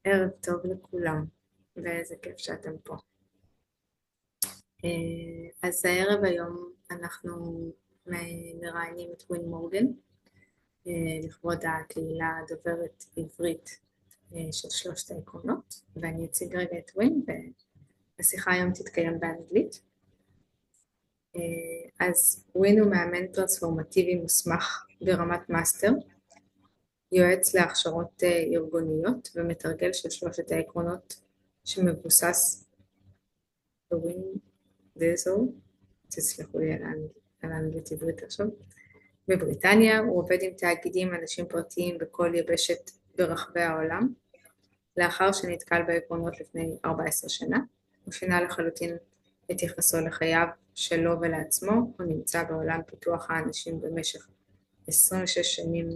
ערב טוב לכולם, ואיזה כיף שאתם פה. אז הערב היום אנחנו מראיינים את מורגן, לכבוד הקהילה הדוברת עברית של שלושת העקרונות, ואני אציג רגע את והשיחה היום תתקיים באנגלית. אז ווין הוא מאמן טרנספורמטיבי מוסמך ברמת מאסטר, יועץ להכשרות ארגוניות ומתרגל של שלושת העקרונות שמבוסס ווין דזו, תסלחו לי על האנגלית עברית עכשיו, בבריטניה. הוא עובד עם תאגידים, אנשים פרטיים בכל יבשת ברחבי העולם. לאחר שנתקל בעקרונות לפני 14 שנה, הוא שינה לחלוטין את יחסו לחייו שלו ולעצמו. הוא נמצא בעולם פיתוח האנשים במשך 26 שנים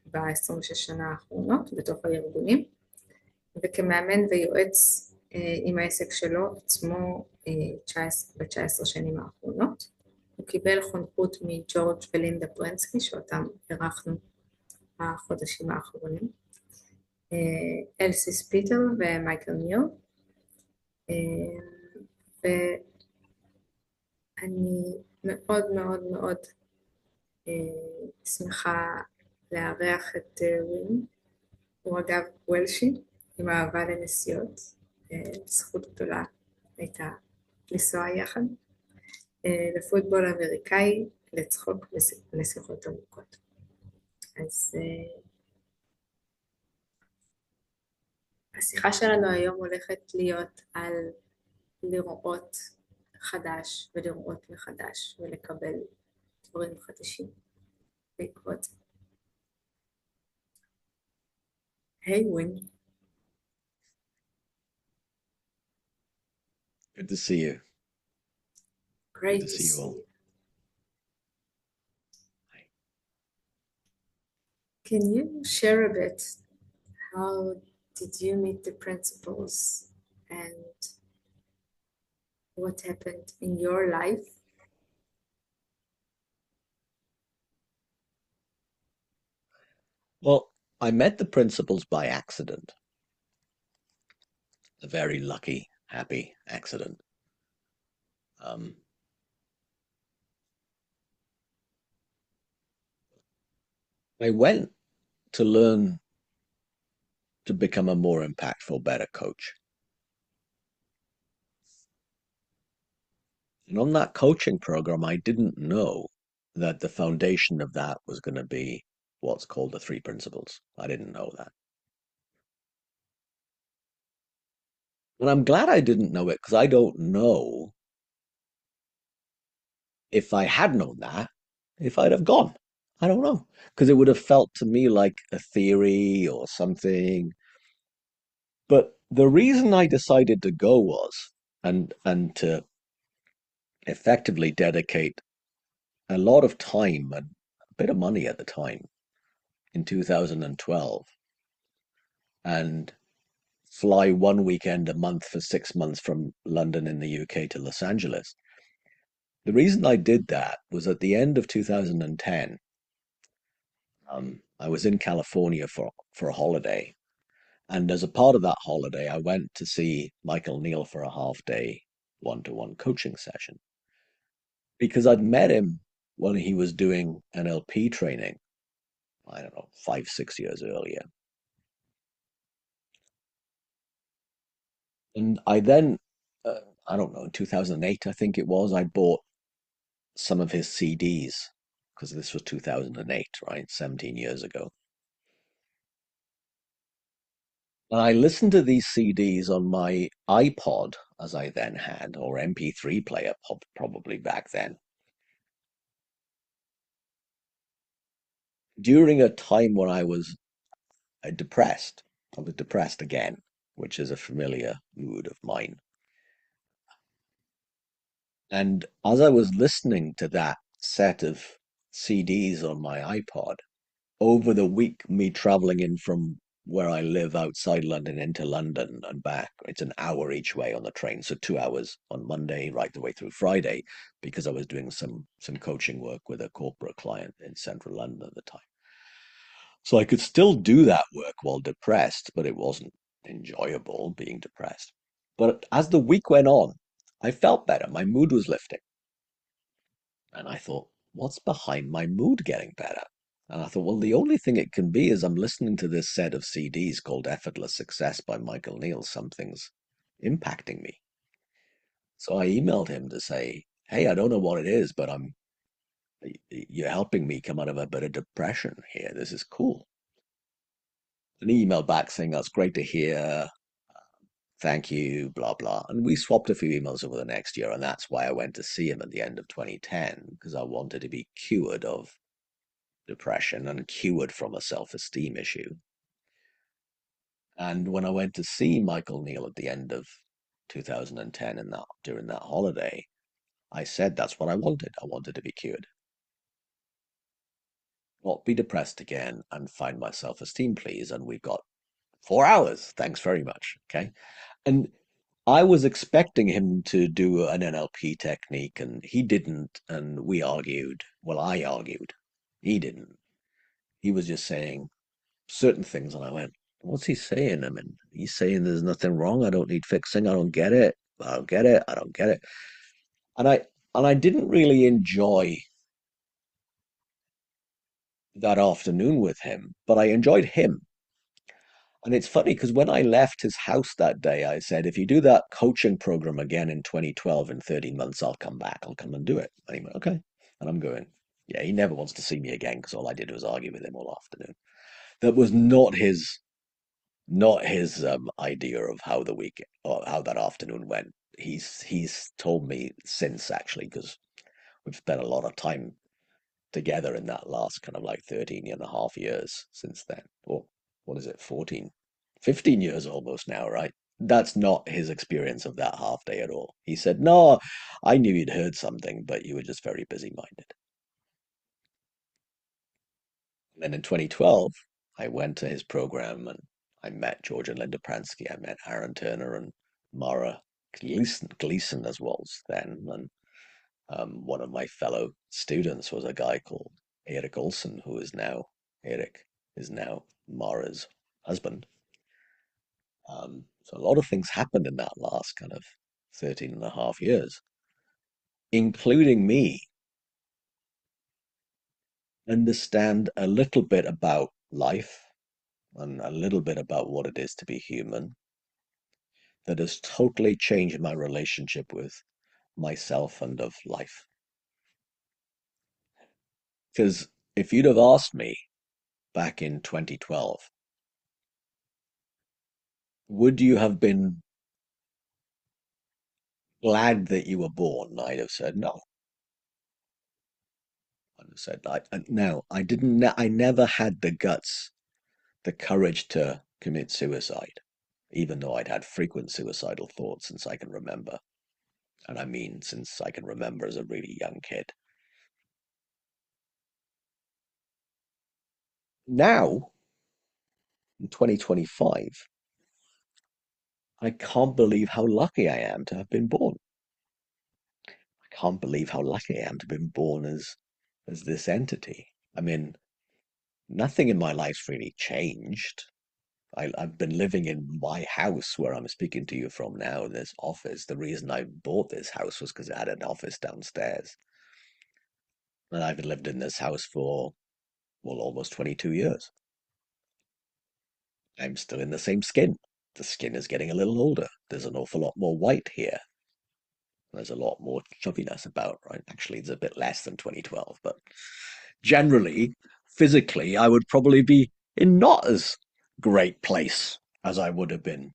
ב-26 שנה האחרונות בתוך הארגונים, וכמאמן ויועץ עם העסק שלו עצמו ב-19 שנים האחרונות. הוא קיבל חונכות מג'ורג' ולינדה פרנסקי שאותם אירחנו בחודשים האחרונים, אלסי ספיטל ומייקל ניל, ואני מאוד מאוד מאוד שמחה לארח את ווין. הוא אגב וולשי עם אהבה לנסיעות, זכות גדולה הייתה לנסוע יחד, לפוטבול אמריקאי, לצחוק ולשיחות ארוכות. אז השיחה שלנו היום הולכת להיות על לראות חדש ולראות מחדש ולקבל דברים חדשים בעקבות זה. היי ווין. Good to see you. Great Good to see you all. Can you share a bit, how did you meet the principles and what happened in your life? Well, I met the principals by accident. A very lucky, happy accident. I went to learn to become a more impactful, better coach. And on that coaching program, I didn't know that the foundation of that was going to be what's called the three principles. I didn't know that. And I'm glad I didn't know it, because I don't know if I had known that, if I'd have gone. I don't know, because it would have felt to me like a theory or something. But the reason I decided to go was, and to effectively dedicate a lot of time and a bit of money at the time in 2012, and fly one weekend a month for 6 months from London in the UK to Los Angeles. The reason I did that was at the end of 2010, I was in California for a holiday. And as a part of that holiday, I went to see Michael Neal for a half-day one-to-one coaching session. Because I'd met him when he was doing NLP training, I don't know, 5, 6 years earlier. And I then, I don't know, in 2008, I think it was, I bought some of his CDs, because this was 2008, right? 17 years ago. And I listened to these CDs on my iPod, as I then had, or MP3 player, probably back then, during a time when I was depressed. I was depressed again, which is a familiar mood of mine. And as I was listening to that set of CDs on my iPod, over the week, me traveling in from where I live outside London into London and back, it's an hour each way on the train. So 2 hours on Monday, right the way through Friday, because I was doing some coaching work with a corporate client in central London at the time. So I could still do that work while depressed, but it wasn't enjoyable being depressed. But as the week went on, I felt better. My mood was lifting. And I thought, what's behind my mood getting better? And I thought, well, the only thing it can be is I'm listening to this set of CDs called Effortless Success by Michael Neal. Something's impacting me. So I emailed him to say, hey, I don't know what it is, but you're helping me come out of a bit of depression here. This is cool. And he emailed back saying, that's great to hear. Thank you, blah, blah. And we swapped a few emails over the next year. And that's why I went to see him at the end of 2010, because I wanted to be cured of depression and cured from a self-esteem issue. And when I went to see Michael Neal at the end of 2010 during that holiday, I said that's what I wanted. I wanted to be cured. Not be depressed again and find my self-esteem, please. And we've got 4 hours. Thanks very much. Okay. And I was expecting him to do an NLP technique, and he didn't. And we argued. Well, I argued. He didn't. He was just saying certain things, and I went, "What's he saying? I mean, he's saying there's nothing wrong. I don't need fixing. I don't get it. I don't get it. I don't get it." And I didn't really enjoy that afternoon with him, but I enjoyed him. And it's funny because when I left his house that day, I said, if you do that coaching program again in 2012, in 13 months, I'll come back. I'll come and do it. And he went, okay. And I'm going, yeah, he never wants to see me again because all I did was argue with him all afternoon. That was not his idea of how the week or how that afternoon went. He's told me since, actually, because we've spent a lot of time together in that last kind of like 13 and a half years since then. Or what is it, 14, 15 years almost now, right? That's not his experience of that half day at all. He said, no, I knew you'd heard something, but you were just very busy-minded. And then in 2012, I went to his program and I met George and Linda Pransky. I met Aaron Turner and Mara Gleason as well then. And one of my fellow students was a guy called Erik Olsen, Erik is now Mara's husband. So a lot of things happened in that last kind of 13 and a half years, including me understand a little bit about life and a little bit about what it is to be human that has totally changed my relationship with myself and of life. Because if you'd have asked me back in 2012, would you have been glad that you were born? I'd have said no. I'd have said no. I didn't. I never had the guts, the courage to commit suicide, even though I'd had frequent suicidal thoughts since I can remember. And I mean, since I can remember as a really young kid. Now, in 2025, I can't believe how lucky I am to have been born. I can't believe how lucky I am to have been born as this entity. I mean, nothing in my life's really changed. I've been living in my house where I'm speaking to you from now, this office. The reason I bought this house was because it had an office downstairs. And I've lived in this house for, well, almost 22 years. I'm still in the same skin. The skin is getting a little older. There's an awful lot more white here. There's a lot more chubbiness about, right? Actually, it's a bit less than 2012, but generally, physically, I would probably be in not as great place as I would have been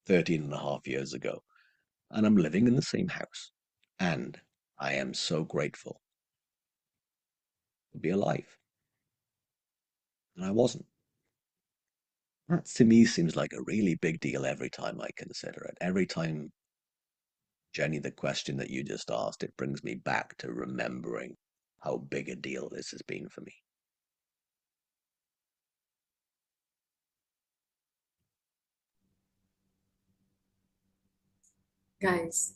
13 and a half years ago. And I'm living in the same house. And I am so grateful to be alive. And I wasn't. That to me seems like a really big deal every time I consider it. Every time, Jenny, the question that you just asked, it brings me back to remembering how big a deal this has been for me. Guys,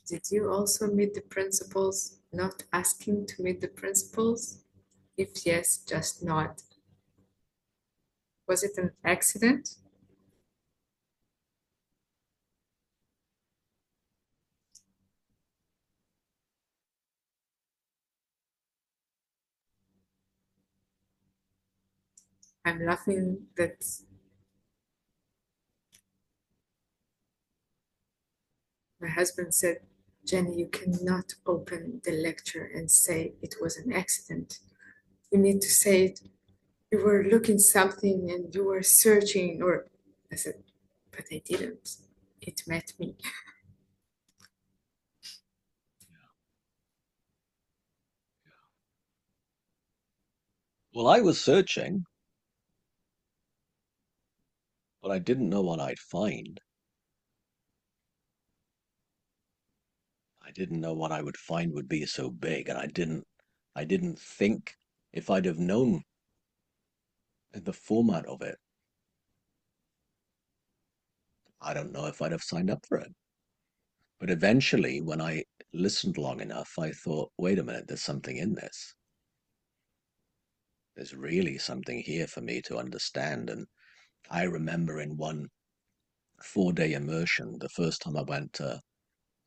did you also meet the principles, not asking to meet the principles? If yes, just nod. Was it an accident? I'm laughing that my husband said, Jenny, you cannot open the lecture and say it was an accident. You need to say it, you were looking something and you were searching, or I said, but I didn't. It met me. Well, I was searching, but I didn't know what I'd find. I didn't know what I would find would be so big, and I didn't think if I'd have known the format of it, I don't know if I'd have signed up for it. But eventually, when I listened long enough, I thought, wait a minute, there's something in this. There's really something here for me to understand. And I remember in one 4-day immersion, the first time I went to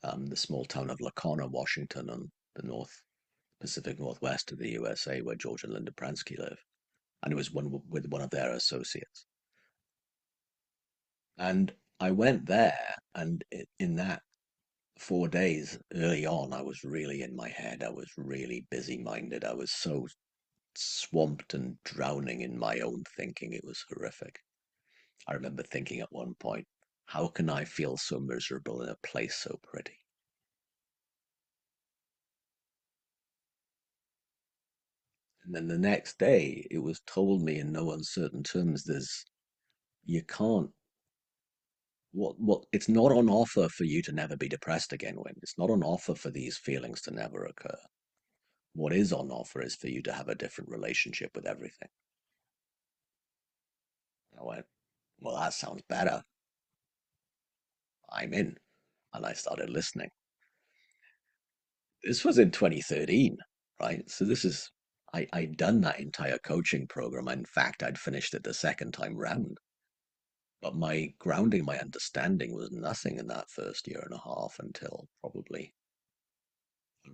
the small town of Lacona, Washington, on the North Pacific Northwest of the USA, where George and Linda Pransky live. And it was with one of their associates. And I went there, and in that 4 days early on, I was really in my head. I was really busy minded. I was so swamped and drowning in my own thinking. It was horrific. I remember thinking at one point, how can I feel so miserable in a place so pretty? And then the next day, it was told me in no uncertain terms, you can't, it's not on offer for you to never be depressed again, Win. It's not on offer for these feelings to never occur. What is on offer is for you to have a different relationship with everything. I went, well, that sounds better. I'm in. And I started listening. This was in 2013, right? So I'd done that entire coaching program. In fact, I'd finished it the second time round. But my grounding, my understanding was nothing in that first year and a half until probably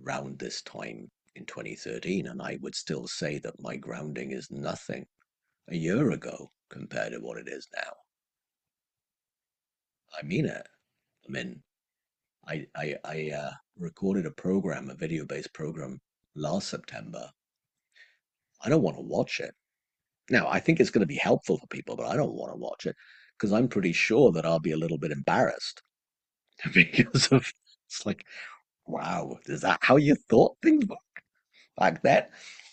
around this time in 2013. And I would still say that my grounding is nothing a year ago compared to what it is now. I mean it. I mean, I recorded a program, a video-based program last September. I don't want to watch it. Now, I think it's going to be helpful for people, but I don't want to watch it because I'm pretty sure that I'll be a little bit embarrassed because of it's like, wow, is that how you thought things were back then?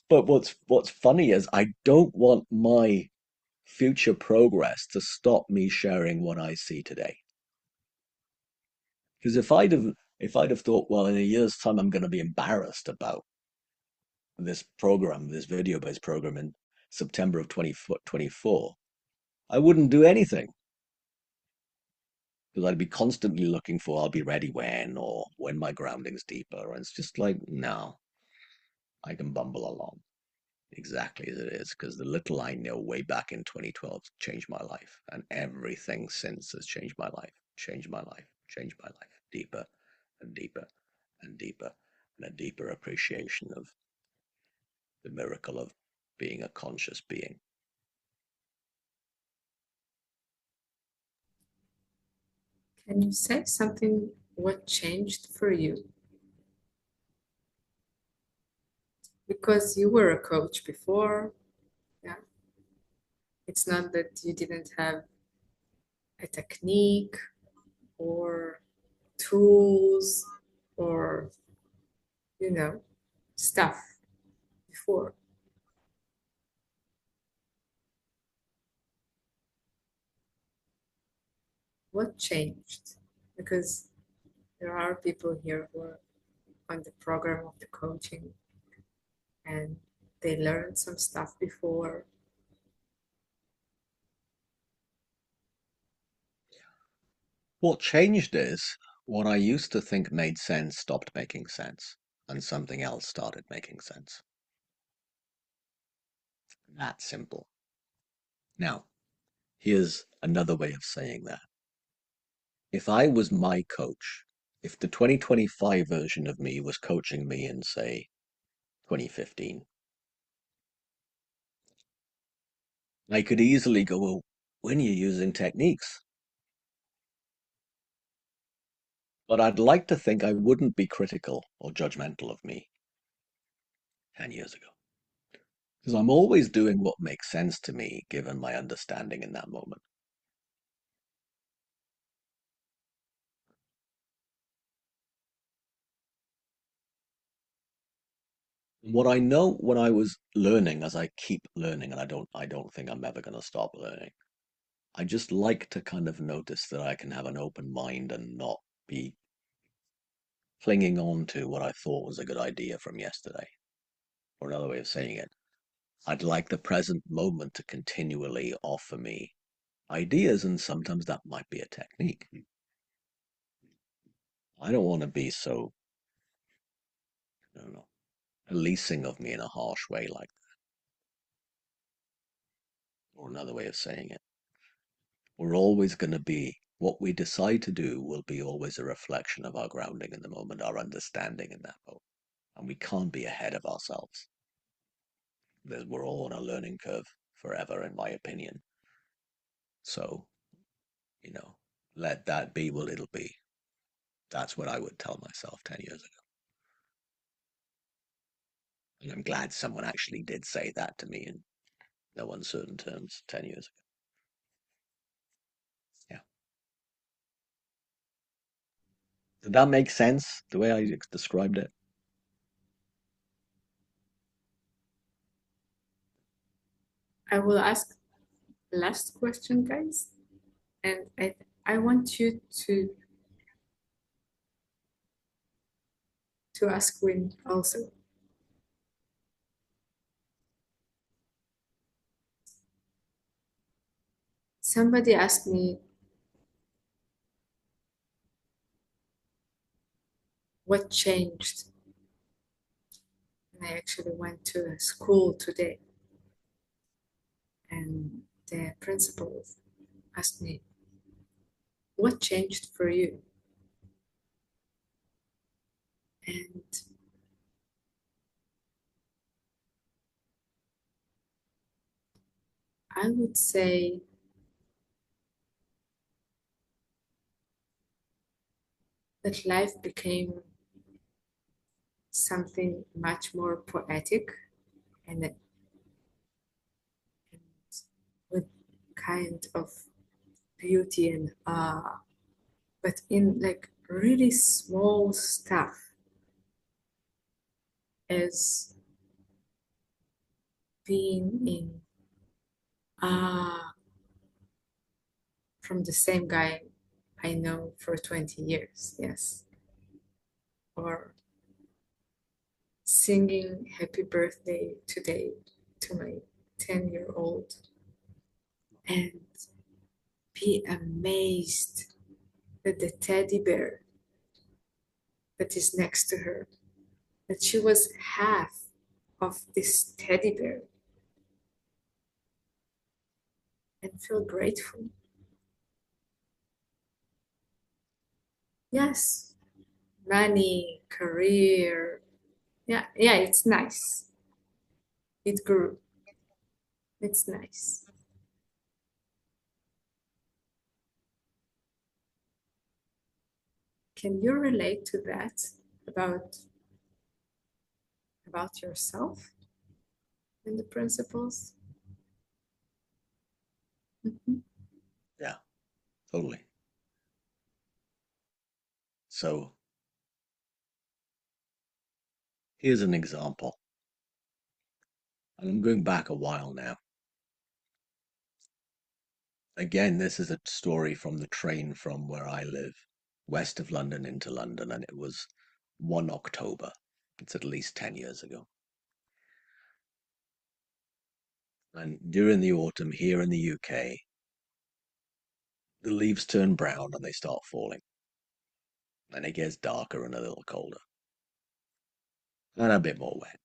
But what's funny is I don't want my future progress to stop me sharing what I see today. Because if I'd have thought, well, in a year's time I'm going to be embarrassed about this program, this video-based program in September of 2024, I wouldn't do anything because I'd be constantly looking for I'll be ready when or when my grounding's deeper. And it's just like, no, I can bumble along exactly as it is because the little I know way back in 2012 changed my life. And everything since has changed my life, changed my life, changed my life deeper and deeper and deeper and a deeper appreciation of the miracle of being a conscious being. Can you say something what changed for you? Because you were a coach before. Yeah. It's not that you didn't have a technique or tools or, you know, stuff before. What changed? Because there are people here who are on the program of the coaching and they learned some stuff before. What changed is what I used to think made sense stopped making sense, and something else started making sense. That simple. Now, Here's another way of saying that. If I was my coach, if the 2025 version of me was coaching me in, say, 2015, I could easily go, well, when you're using techniques. But I'd like to think I wouldn't be critical or judgmental of me 10 years ago. Because I'm always doing what makes sense to me, given my understanding in that moment. What I know when I was learning, as I keep learning, and I don't think I'm ever going to stop learning. I just like to kind of notice that I can have an open mind and not be clinging on to what I thought was a good idea from yesterday. Or another way of saying it, I'd like the present moment to continually offer me ideas, and sometimes that might be a technique. I don't want to be so, I don't know, policing of me in a harsh way like that. Or another way of saying it, we're always going to be, what we decide to do will be always a reflection of our grounding in the moment, our understanding in that moment. And we can't be ahead of ourselves. We're all on a learning curve forever, in my opinion. So, you know, let that be what it'll be. That's what I would tell myself 10 years ago. And I'm glad someone actually did say that to me in no uncertain terms 10 years ago. Yeah. Did that make sense the way I described it? I will ask last question, guys, and I want you to ask Win also. Somebody asked me what changed, and I actually went to a school today, and the principal asked me, "What changed for you?" And I would say that life became something much more poetic and, and with kind of beauty and but in like really small stuff as being in from the same guy I know for 20 years, yes, or singing happy birthday today to my 10-year-old and be amazed that the teddy bear that is next to her, that she was half of this teddy bear, and feel grateful. Yes, money, career. Yeah, yeah, it's nice. It grew. It's nice. Can you relate to that about about yourself and the principles? Mhm. Yeah, totally. So here's an example. And I'm going back a while now. Again, this is a story from the train from where I live, west of London into London, and it was 1 October. It's at least 10 years ago. And during the autumn here in the UK, the leaves turn brown and they start falling. And it gets darker and a little colder and a bit more wet.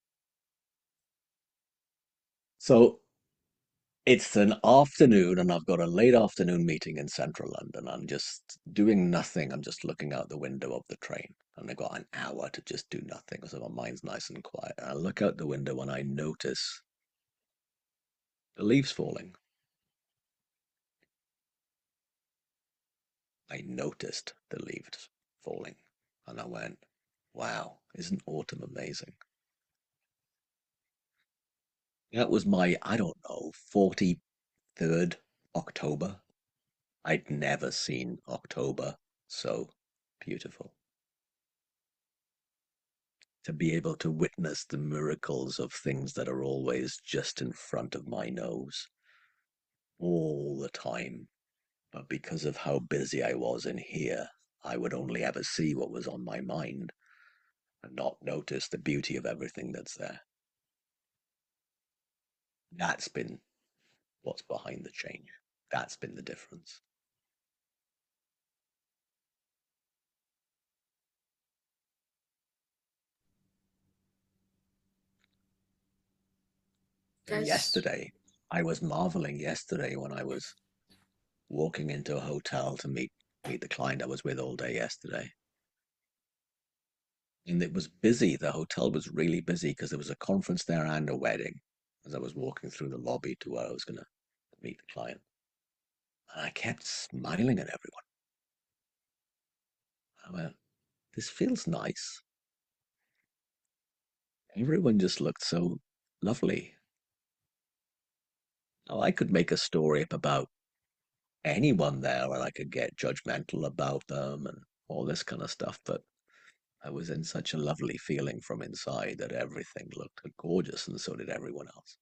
So It's an afternoon and I've got a late afternoon meeting in central London. I'm just doing nothing. I'm just looking out the window of the train. And I've got an hour to just do nothing. So my mind's nice and quiet. And I look out the window and I notice the leaves falling. I noticed the leaves falling. And I went, wow, isn't autumn amazing? That was my, I don't know, 43rd October. I'd never seen October so beautiful. To be able to witness the miracles of things that are always just in front of my nose all the time. But because of how busy I was in here, I would only ever see what was on my mind and not notice the beauty of everything that's there. That's been what's behind the change. That's been the difference. And Guys, yesterday, I was marveling yesterday when I was walking into a hotel to meet the client I was with all day yesterday. And it was busy. The hotel was really busy because there was a conference there and a wedding as I was walking through the lobby to where I was going to meet the client. And I kept smiling at everyone. I went, this feels nice. Everyone just looked so lovely. Now, I could make a story up about anyone there and I could get judgmental about them and all this kind of stuff, but I was in such a lovely feeling from inside that everything looked gorgeous and so did everyone else.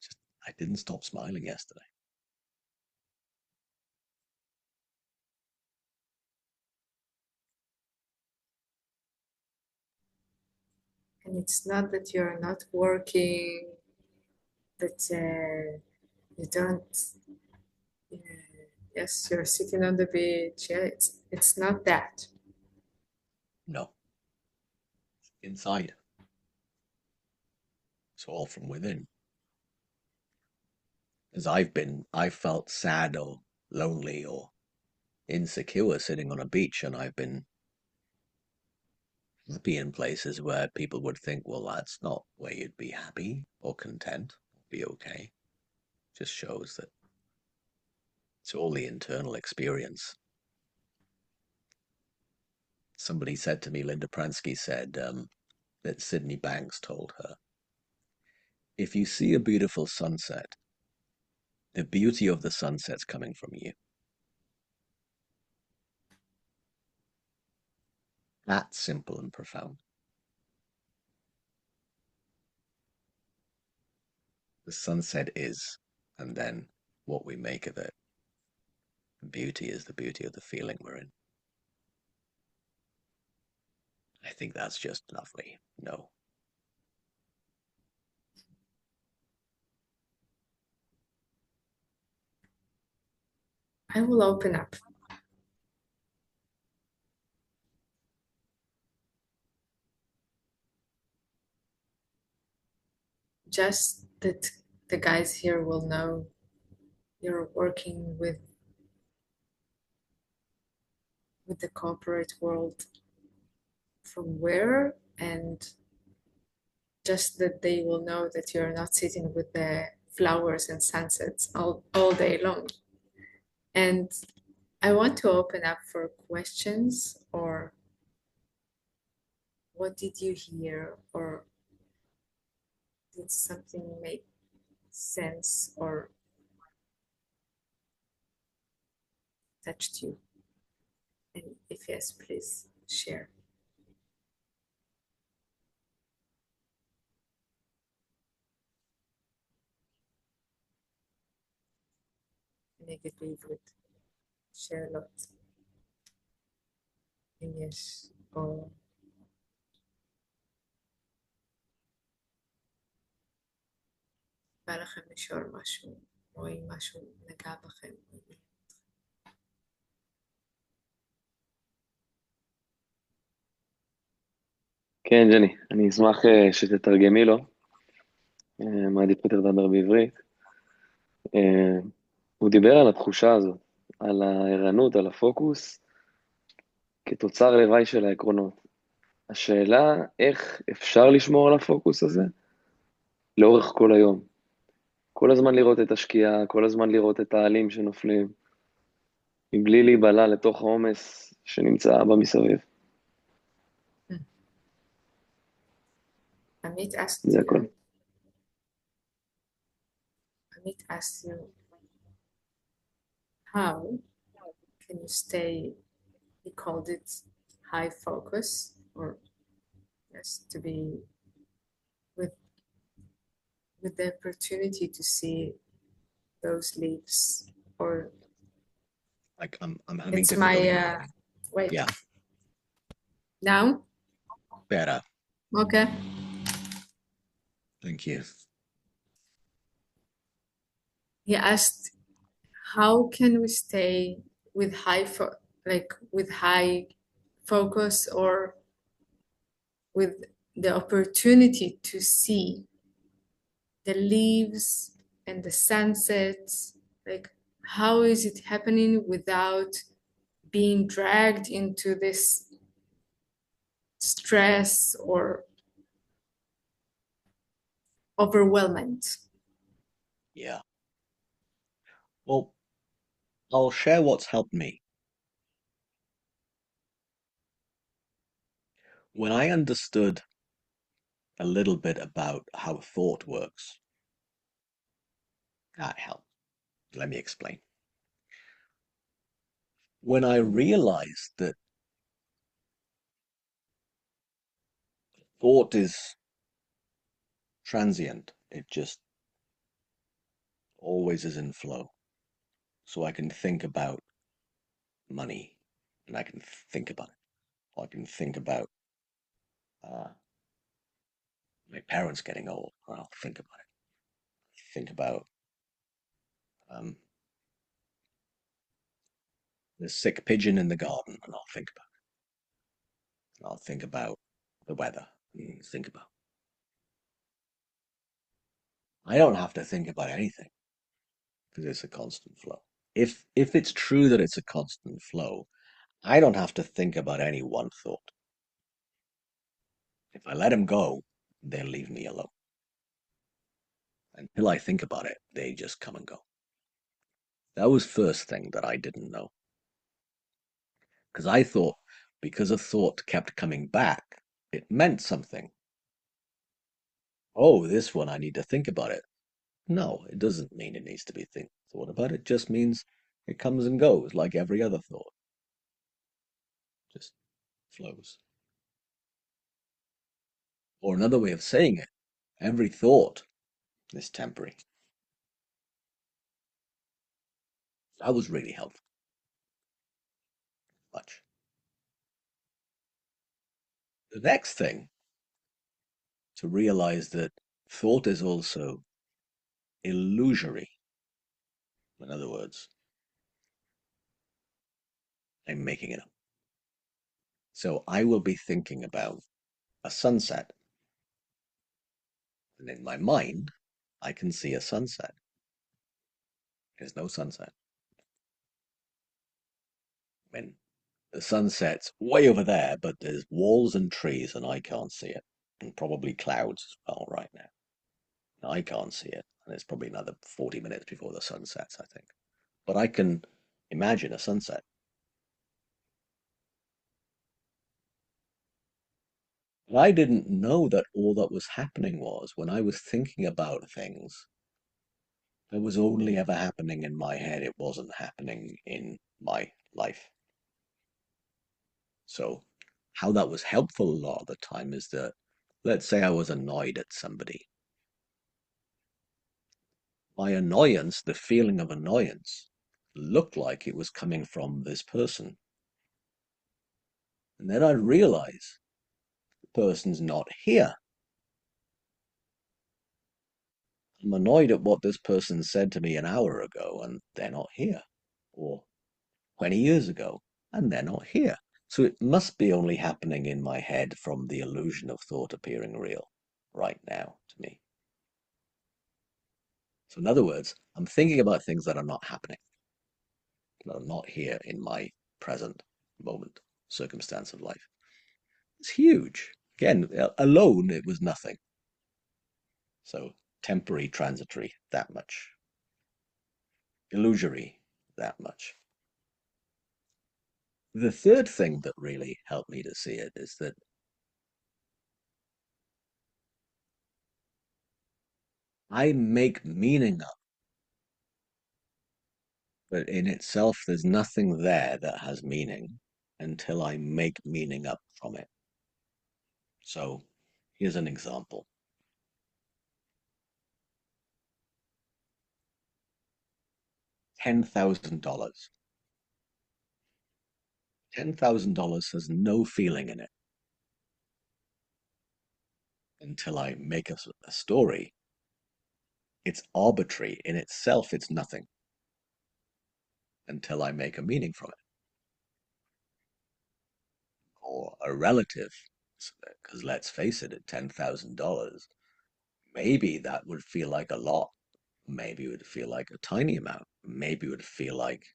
Just, I didn't stop smiling yesterday. and it's not that you're not working, that you don't, uh, yes, you're sitting on the beach. Yeah, it's not that. No, inside. It's all from within. As I've felt sad or lonely or insecure sitting on a beach, and I've been happy in places where people would think, well, that's not where you'd be happy or content, be okay. Just shows that it's all the internal experience. Somebody said to me, Linda Pransky said that Sydney Banks told her, if you see a beautiful sunset, the beauty of the sunset's coming from you. That's simple and profound. The sunset is, and then what we make of it. Beauty is the beauty of the feeling we're in. I think that's just lovely. No. I will open up. Just that the guys here will know you're working with the corporate world from where, and just that they will know that you're not sitting with the flowers and sunsets all day long. And I want to open up for questions, or what did you hear, or did something make sense or touched you? And if yes, please share. אני אגיד בעברית, שאלות, אם יש, או בא לכם לשאול משהו, או אם משהו נגע בכם. כן, ג'ני, אני אשמח שתתרגמי לו. מעדיף יותר לדבר בעברית. הוא דיבר על התחושה הזאת, על הערנות, על הפוקוס, כתוצר לוואי של העקרונות. השאלה, איך אפשר לשמור על הפוקוס הזה לאורך כל היום? כל הזמן לראות את השקיעה, כל הזמן לראות את העלים שנופלים, מבלי להיבלע לתוך העומס שנמצא במסביב. Amit asked זה you, הכל. Amit asked you, how can you stay, he called it high focus, or yes, to be with the opportunity to see those leaves, or Like I'm having it's difficulty. my, wait, Yeah, now? better. Okay. Thank you. He asked, how can we stay with with high focus, or with the opportunity to see the leaves and the sunsets, like how is it happening without being dragged into this stress or overwhelmment? Yeah. Well, I'll share what's helped me. When I understood a little bit about how thought works, that helped. Let me explain. When I realized that thought is transient, it just always is in flow. So I can think about money, and I can think about it. Or I can think about my parents getting old, and I'll think about it. Think about um, the sick pigeon in the garden, and I'll think about it. And I'll think about the weather, and think about. I don't have to think about anything because it's a constant flow. If it's true that it's a constant flow, I don't have to think about any one thought. If I let them go, they'll leave me alone. Until I think about it, they just come and go. That was first thing that I didn't know. Because I thought because a thought kept coming back, it meant something. Oh, this one, I need to think about it. No, it doesn't mean it needs to be thought about. It just means it comes and goes like every other thought. Just flows. Or another way of saying it, every thought is temporary. That was really helpful. Much. The next thing, to realize that thought is also illusory. In other words, I'm making it up. So I will be thinking about a sunset. And in my mind, I can see a sunset. There's no sunset. When the sunset's way over there, but there's walls and trees and I can't see it. And probably clouds as well right now. And I can't see it. And it's probably another 40 minutes before the sun sets, I think. But I can imagine a sunset. And I didn't know that all that was happening was when I was thinking about things, that was only ever happening in my head. It wasn't happening in my life. So how that was helpful a lot of the time is that, let's say I was annoyed at somebody. My annoyance, the feeling of annoyance, looked like it was coming from this person. And then I'd realize the person's not here. I'm annoyed at what this person said to me an hour ago, and they're not here. Or 20 years ago, and they're not here. So it must be only happening in my head from the illusion of thought appearing real right now to me. So in other words, I'm thinking about things that are not happening, that are not here in my present moment, circumstance of life. It's huge. Again, alone, it was nothing. So temporary, transitory, that much. Illusory, that much. The third thing that really helped me to see it is that I make meaning up, but in itself, there's nothing there that has meaning until I make meaning up from it. So here's an example. $10,000. $10,000 has no feeling in it until I make a story. It's arbitrary in itself, it's nothing until I make a meaning from it. Or a relative, because let's face it, at $10,000, maybe that would feel like a lot. Maybe it would feel like a tiny amount. Maybe it would feel like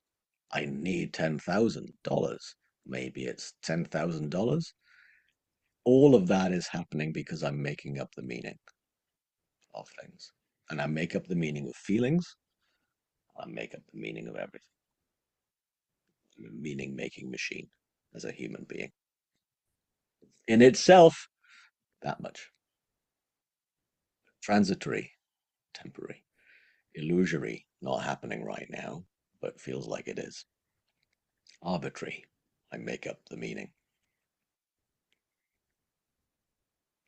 I need $10,000. Maybe it's $10,000. All of that is happening because I'm making up the meaning of things. And I make up the meaning of feelings. I make up the meaning of everything. I'm a meaning-making machine as a human being. In itself, that much. Transitory, temporary, illusory, not happening right now, but feels like it is. Arbitrary, I make up the meaning.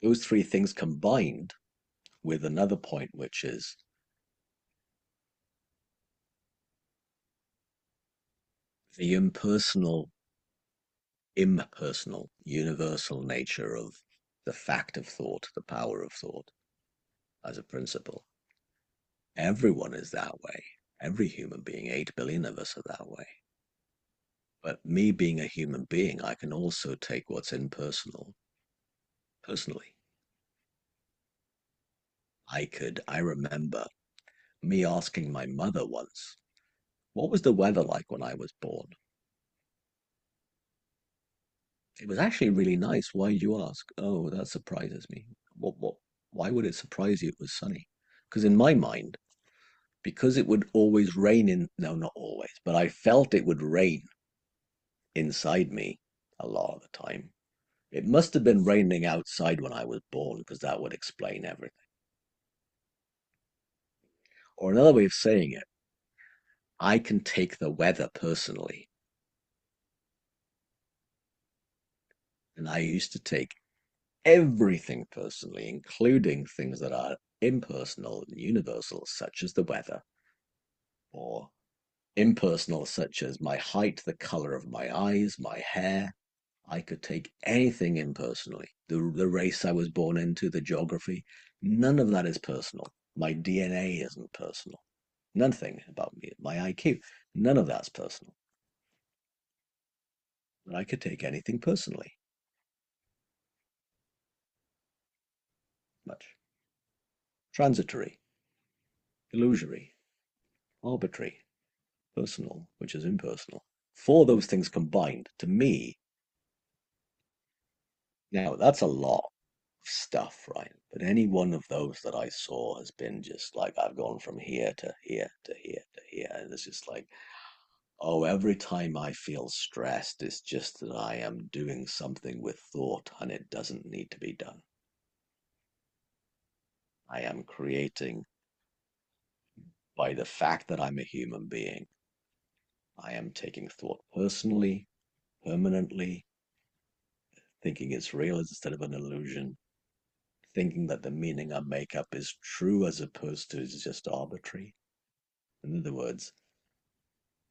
Those three things combined with another point, which is the impersonal, universal nature of the fact of thought, the power of thought as a principle. Everyone is that way. Every human being, 8 billion of us are that way. But me being a human being, I can also take what's impersonal personally. I remember me asking my mother once, what was the weather like when I was born? It was actually really nice. Why did you ask? Oh, that surprises me. Why would it surprise you it was sunny? Because in my mind, because it would always rain no, not always, but I felt it would rain inside me a lot of the time. It must have been raining outside when I was born, because that would explain everything. Or another way of saying it, I can take the weather personally. And I used to take everything personally, including things that are impersonal and universal, such as the weather, or impersonal, such as my height, the color of my eyes, my hair. I could take anything impersonally. The race I was born into, the geography, none of that is personal. My DNA isn't personal. Nothing about me, my IQ, none of that's personal. But I could take anything personally. Much. Transitory, illusory, arbitrary, personal, which is impersonal. Four of those things combined, to me, now that's a lot of stuff, right? But any one of those that I saw has been just like I've gone from here to here to here to here. And it's just like, oh, every time I feel stressed, it's just that I am doing something with thought and it doesn't need to be done. I am creating, by the fact that I'm a human being, I am taking thought personally, permanently, thinking it's real instead of an illusion, thinking that the meaning I make up is true as opposed to is just arbitrary. In other words,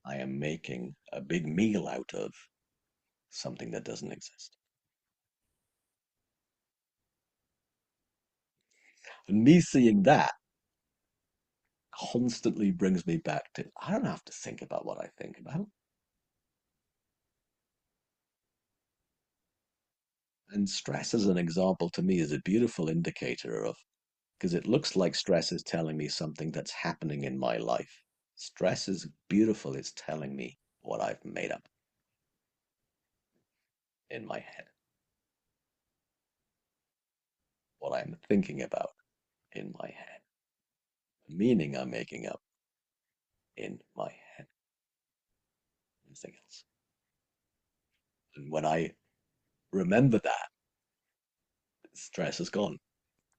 I am making a big meal out of something that doesn't exist. And me seeing that constantly brings me back to I don't have to think about what I think about. And stress, as an example, to me is a beautiful indicator of because it looks like stress is telling me something that's happening in my life. Stress is beautiful. It's telling me what I've made up in my head, what I'm thinking about in my head, the meaning I'm making up in my head, nothing else. And when I remember that, stress is gone.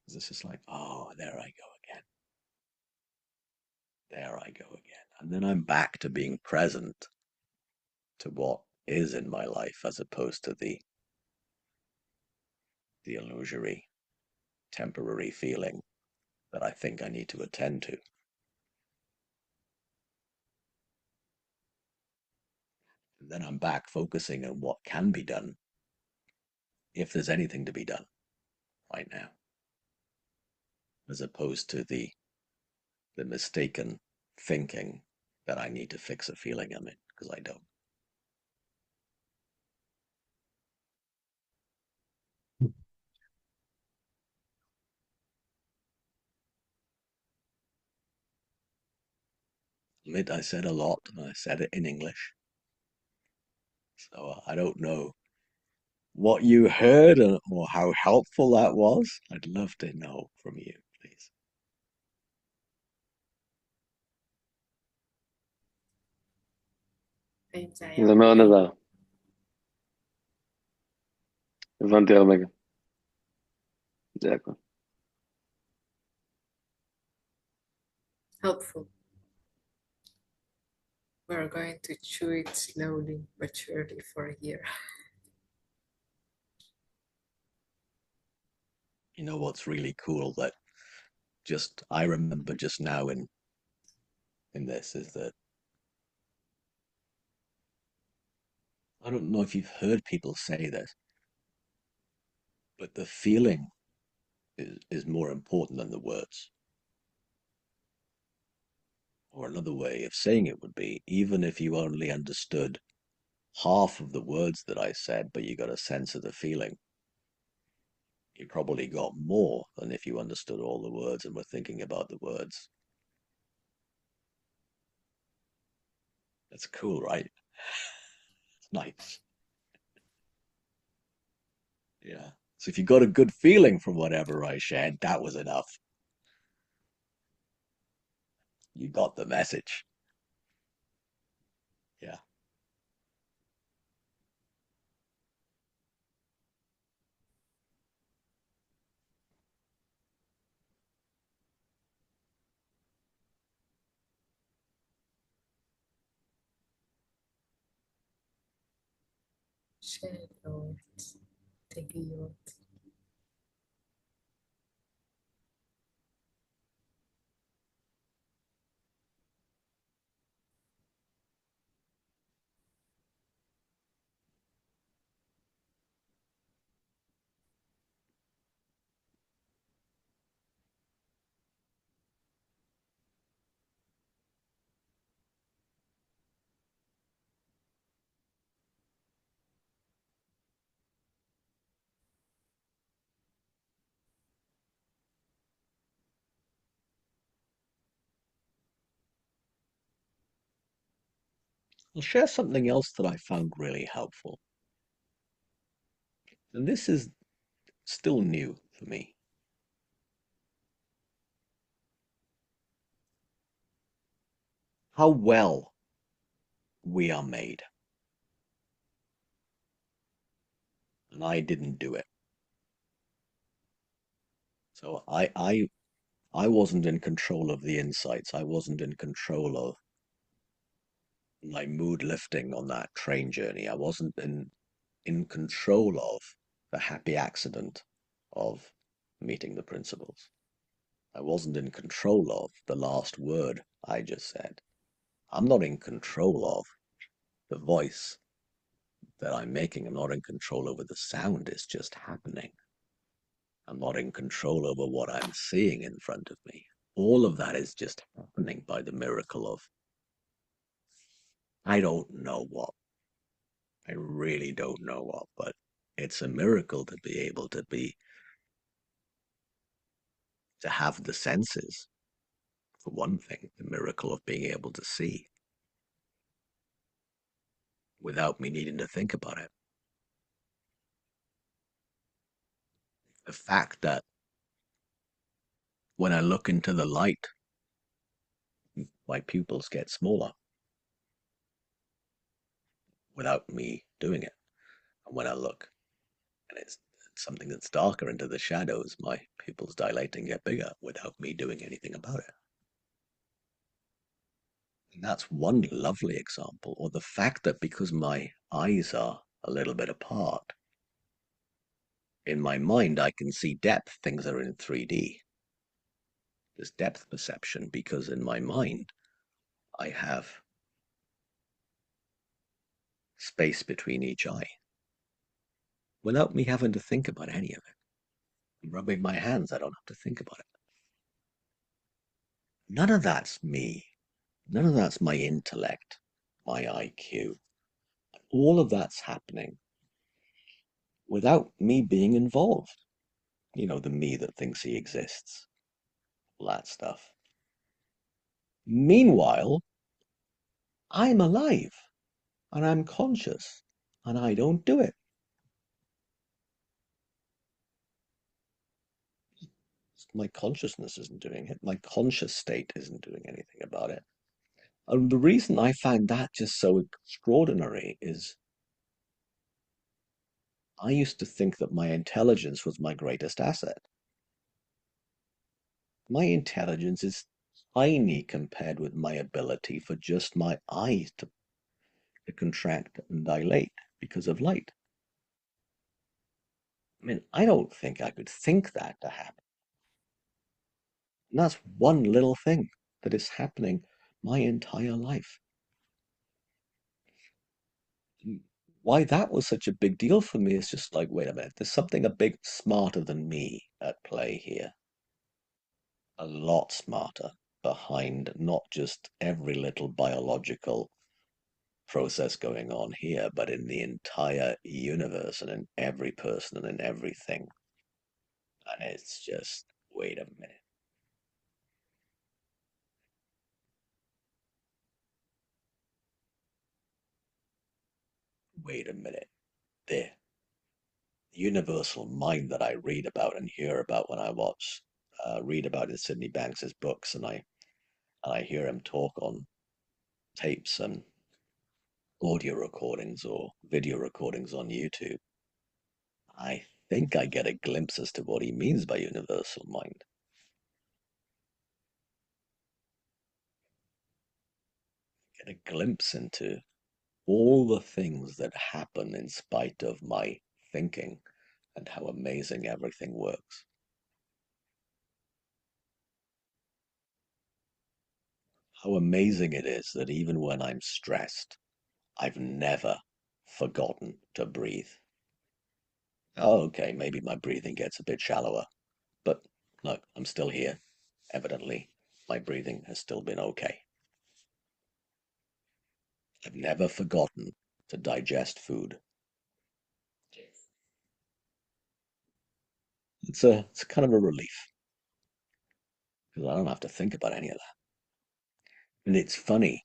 It's just like, oh, there I go again. There I go again. And then I'm back to being present to what is in my life as opposed to the illusory, temporary feeling that I think I need to attend to. And then I'm back focusing on what can be done, if there's anything to be done right now, as opposed to the mistaken thinking that I need to fix a feeling I'm in, because I don't. Admit I said a lot, and I said it in English. So I don't know what you heard or how helpful that was. I'd love to know from you, please. האם זה היה זה מאוד אוקיי? עזר. הבנתי הרבה גם. זה הכל. Helpful. We're going to chew it slowly but surely for a year. You know what's really cool that I remember just now in this is that I don't know if you've heard people say this, but the feeling is more important than the words. Or another way of saying it would be, even if you only understood half of the words that I said, but you got a sense of the feeling, you probably got more than if you understood all the words and were thinking about the words. That's cool, right? It's nice. Yeah. So if you got a good feeling from whatever I shared, that was enough. You got the message. Yeah. שאלות, תהיות. I'll share something else that I found really helpful. And this is still new for me. How well we are made. And I didn't do it. So I wasn't in control of the insights. I wasn't in control of my mood lifting on that train journey. I wasn't in control of the happy accident of meeting the principals. I wasn't in control of the last word I just said. I'm not in control of the voice that I'm making. I'm not in control over the sound. It's just happening. I'm not in control over what I'm seeing in front of me. All of that is just happening by the miracle of, I don't know what. I really don't know what, but it's a miracle to be able to be to have the senses, for one thing, the miracle of being able to see without me needing to think about it. The fact that when I look into the light, my pupils get smaller without me doing it. And when I look and it's something that's darker into the shadows, my pupils dilate and get bigger without me doing anything about it. And that's one lovely example. Or the fact that because my eyes are a little bit apart, in my mind I can see depth, things that are in 3D. There's depth perception because in my mind I have space between each eye without me having to think about any of it. I'm rubbing my hands, I don't have to think about it. None of that's me. None of that's my intellect, my IQ. All of that's happening without me being involved. You know, the me that thinks he exists. All that stuff. Meanwhile, I'm alive and I'm conscious and I don't do it. My consciousness isn't doing it. My conscious state isn't doing anything about it. And the reason I find that just so extraordinary is I used to think that my intelligence was my greatest asset. My intelligence is tiny compared with my ability for just my eyes to contract and dilate because of light. I mean, I don't think I could think that to happen. And that's one little thing that is happening my entire life. Why that was such a big deal for me is just like, wait a minute, there's something a bit smarter than me at play here. A lot smarter behind not just every little biological process going on here, but in the entire universe and in every person and in everything. And it's just, wait a minute. Wait a minute. The universal mind that I read about and hear about when I read about in Sydney Banks's books, and I hear him talk on tapes and audio recordings or video recordings on YouTube. I think I get a glimpse as to what he means by universal mind. Get a glimpse into all the things that happen in spite of my thinking and how amazing everything works. How amazing it is that even when I'm stressed, I've never forgotten to breathe. Oh, okay, maybe my breathing gets a bit shallower, but look, I'm still here. Evidently, my breathing has still been okay. I've never forgotten to digest food. It's kind of a relief because I don't have to think about any of that. And it's funny.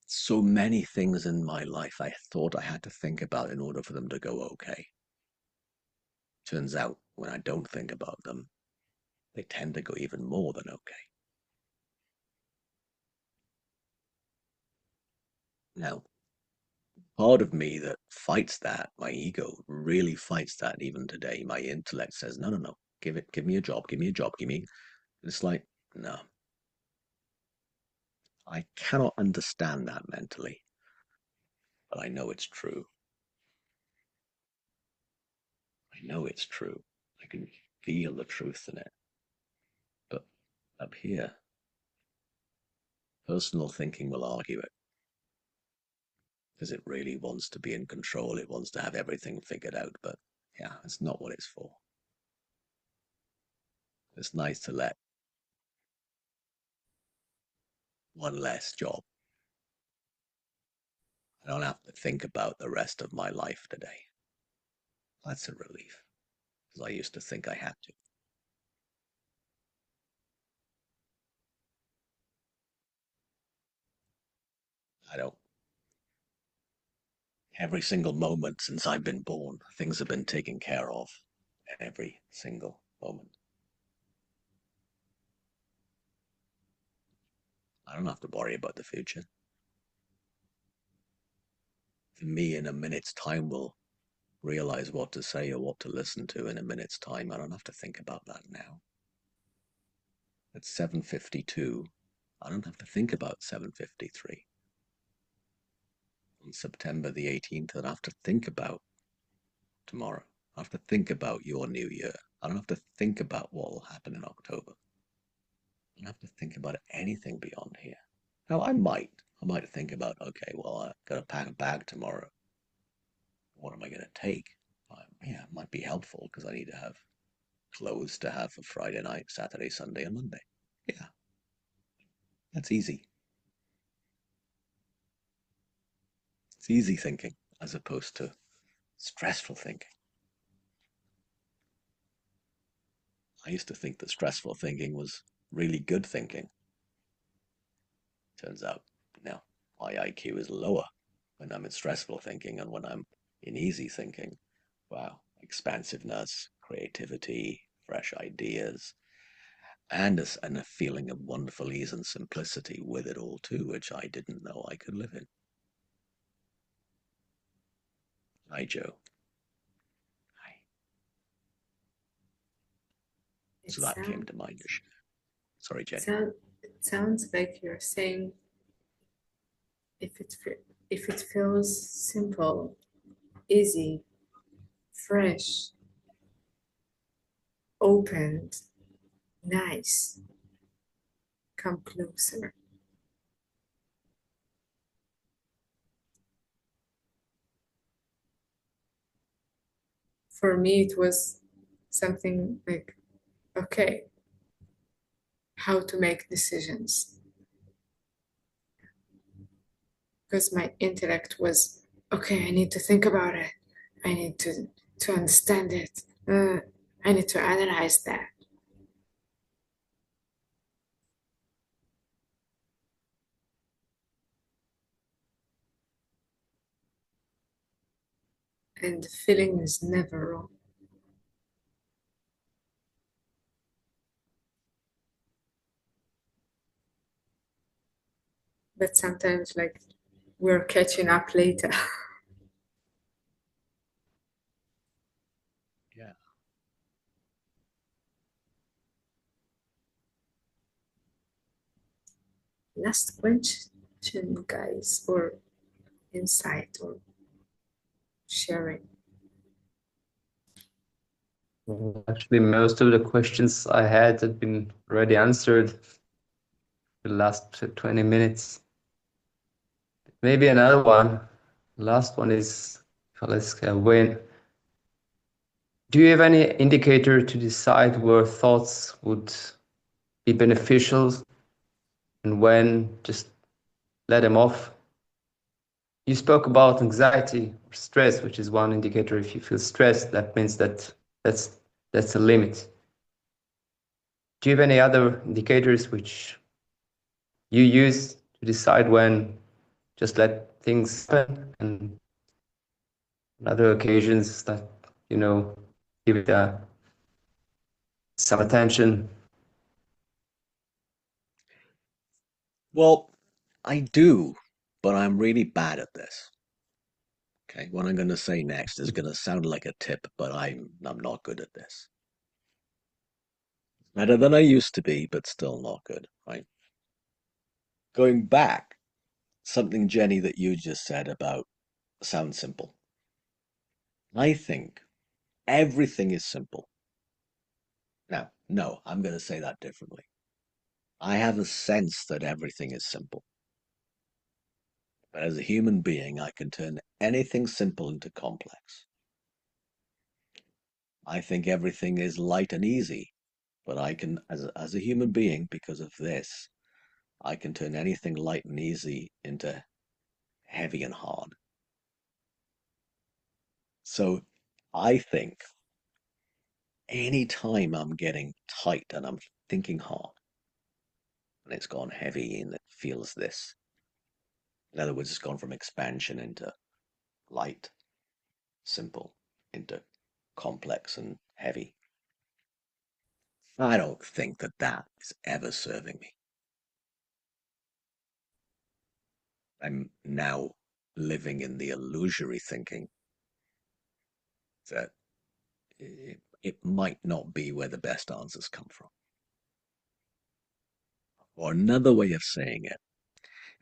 So many things in my life I thought I had to think about in order for them to go okay. Turns out when I don't think about them, they tend to go even more than okay. Now, part of me that fights that, my ego really fights that even today. My intellect says, no, no, no, give me a job, give me a job, give me. It's like, no. I cannot understand that mentally, but I know it's true. I know it's true. I can feel the truth in it. But up here, personal thinking will argue it because it really wants to be in control. It wants to have everything figured out. But yeah, it's not what it's for. It's nice to let one less job. I don't have to think about the rest of my life today. That's a relief. because I used to think I had to. I don't. Every single moment since I've been born, things have been taken care of. Every single moment. I don't have to worry about the future. Me, in a minute's time, will realize what to say or what to listen to in a minute's time. I don't have to think about that now. It's 7:52. I don't have to think about 7:53. On September the 18th, I don't have to think about tomorrow. I have to think about your new year. I don't have to think about what will happen in October. I don't have to think about anything beyond here. Now, I might think about, okay, well, I've got to pack a bag tomorrow. What am I going to take? Yeah, it might be helpful because I need to have clothes to have for Friday night, Saturday, Sunday, and Monday. Yeah, that's easy. It's easy thinking as opposed to stressful thinking. I used to think that stressful thinking was really good thinking. Turns out, no, my IQ is lower when I'm in stressful thinking, and when I'm in easy thinking, wow, expansiveness, creativity, fresh ideas, and a feeling of wonderful ease and simplicity with it all too, which I didn't know I could live in. Hi, Joe. Hi. So that came to mind. Sorry, Jenny. It sounds like you're saying if it feels simple, easy, fresh, opened, nice, come closer. For me, it was something like, okay, how to make decisions. Because my intellect was, okay, I need to think about it. I need to understand it. I need to analyze that. And the feeling is never wrong. But sometimes, like, we're catching up later. Yeah. Last question, guys, or insight or sharing. Actually, most of the questions I had been already answered the last 20 minutes. Maybe another one. Last one is, when do you have any indicator to decide where thoughts would be beneficial and when just let them off? You spoke about anxiety or stress, which is one indicator. If you feel stressed, that means that's a limit. Do you have any other indicators which you use to decide when just let things happen, and on other occasions that, give it some attention? Well, I do, but I'm really bad at this. Okay, what I'm going to say next is going to sound like a tip, but I'm not good at this. Better than I used to be, but still not good, right? Going back, something, Jenny, that you just said about sound simple. I think everything is simple. Now, no, I'm going to say that differently. I have a sense that everything is simple. But as a human being, I can turn anything simple into complex. I think everything is light and easy, but I can, as a human being, because of this, I can turn anything light and easy into heavy and hard. So I think anytime I'm getting tight and I'm thinking hard, and it's gone heavy and it feels this. In other words, it's gone from expansion into light, simple, into complex and heavy. I don't think that that is ever serving me. I'm now living in the illusory thinking that it might not be where the best answers come from. Or another way of saying it,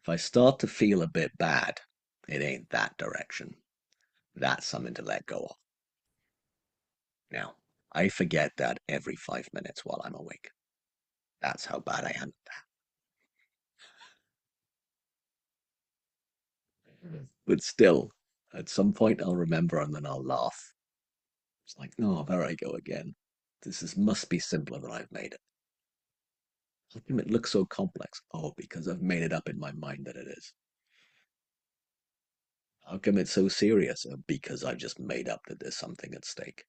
if I start to feel a bit bad, it ain't that direction. That's something to let go of. Now, I forget that every 5 minutes while I'm awake. That's how bad I am at that. But still, at some point I'll remember and then I'll laugh. It's like, no, there I go again. Must be simpler than I've made it. How come it looks so complex? Oh, because I've made it up in my mind that it is. How come it's so serious? Because I've just made up that there's something at stake.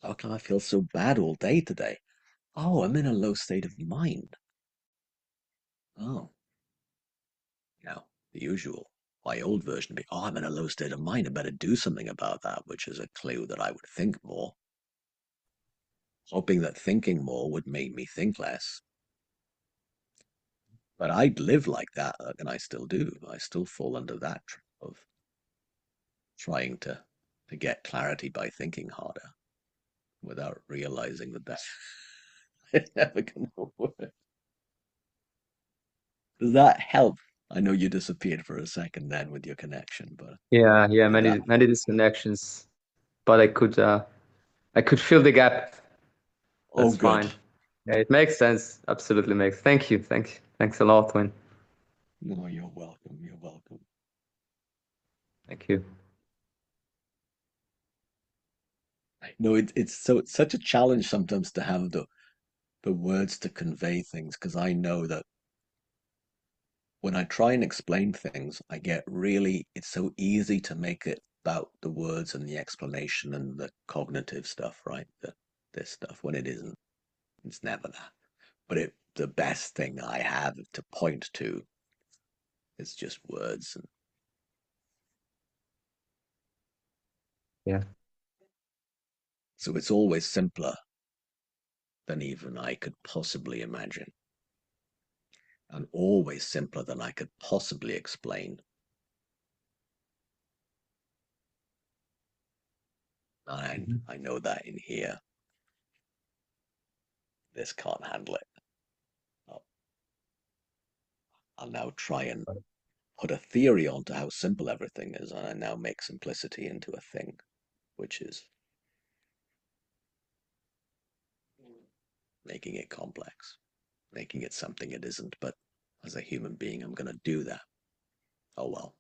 How come I feel so bad all day today? Oh, I'm in a low state of mind. Oh, now the usual. My old version would be, oh, I'm in a low state of mind. I better do something about that, which is a clue that I would think more. Hoping that thinking more would make me think less. But I'd live like that, and I still do. I still fall under that trap of trying to get clarity by thinking harder without realizing that it's never going to work. Does that help? I know you disappeared for a second then with your connection, but yeah, many disconnections, but I could fill the gap. oh, That's good. fine. Yeah, it makes sense. Absolutely makes. Thank you. Thanks a lot, Wayne. No, you're welcome. You're welcome. Thank you. No, it's such a challenge sometimes to have the words to convey things, because I know that when I try and explain things, I get it's so easy to make it about the words and the explanation and the cognitive stuff, right? This stuff, when it isn't. It's never that. But the best thing I have to point to is just words. Yeah. So it's always simpler than even I could possibly imagine, and always simpler than I could possibly explain. And I know that in here, this can't handle it. I'll now try and put a theory onto how simple everything is, and I now make simplicity into a thing, which is making it complex, making it something it isn't. But as a human being, I'm going to do that. Oh well.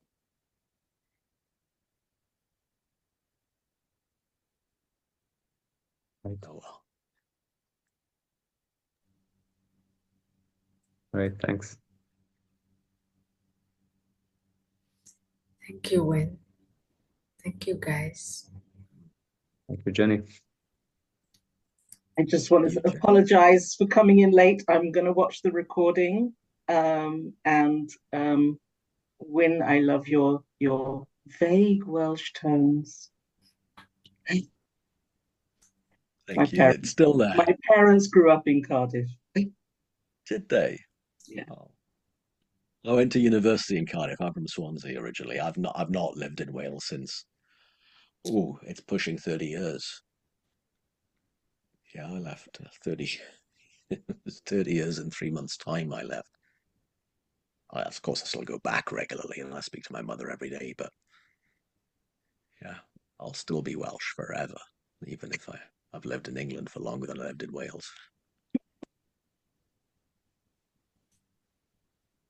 Right. Oh well. Right. Thanks. Thank you, Wen. Thank you, guys. Thank you, Jenny. I just want to apologize for coming in late. I'm going to watch the recording. And Wyn, I love your vague Welsh tones. Thank you. It's still there. My parents grew up in Cardiff. Did they? Yeah. Oh. I went to university in Cardiff. I'm from Swansea originally. I've not lived in Wales since. Oh, it's pushing 30 years. Yeah, I left 30. It was 30 years in 3 months' time. I left. Of course, I still go back regularly, and I speak to my mother every day. But yeah, I'll still be Welsh forever, even if I've lived in England for longer than I lived in Wales.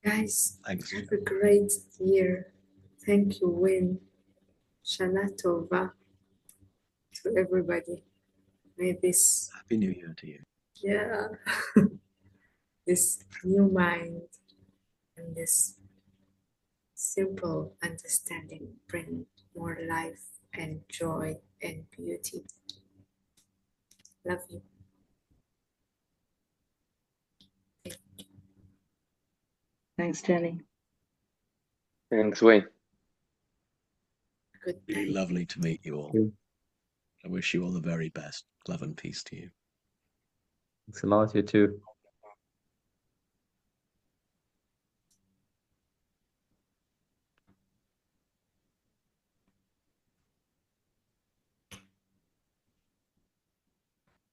Guys, Thanks. have a great year. Thank you, Wyn. Shana Tova to everybody. May this, Happy New Year to you. yeah, this new mind and this simple understanding bring more life and joy and beauty. Love you. Thanks, Jenny. Thanks, Wayne. Good Really night. lovely to meet you all. you. I wish you all the very best. Love and peace to you. Thanks a lot, you too.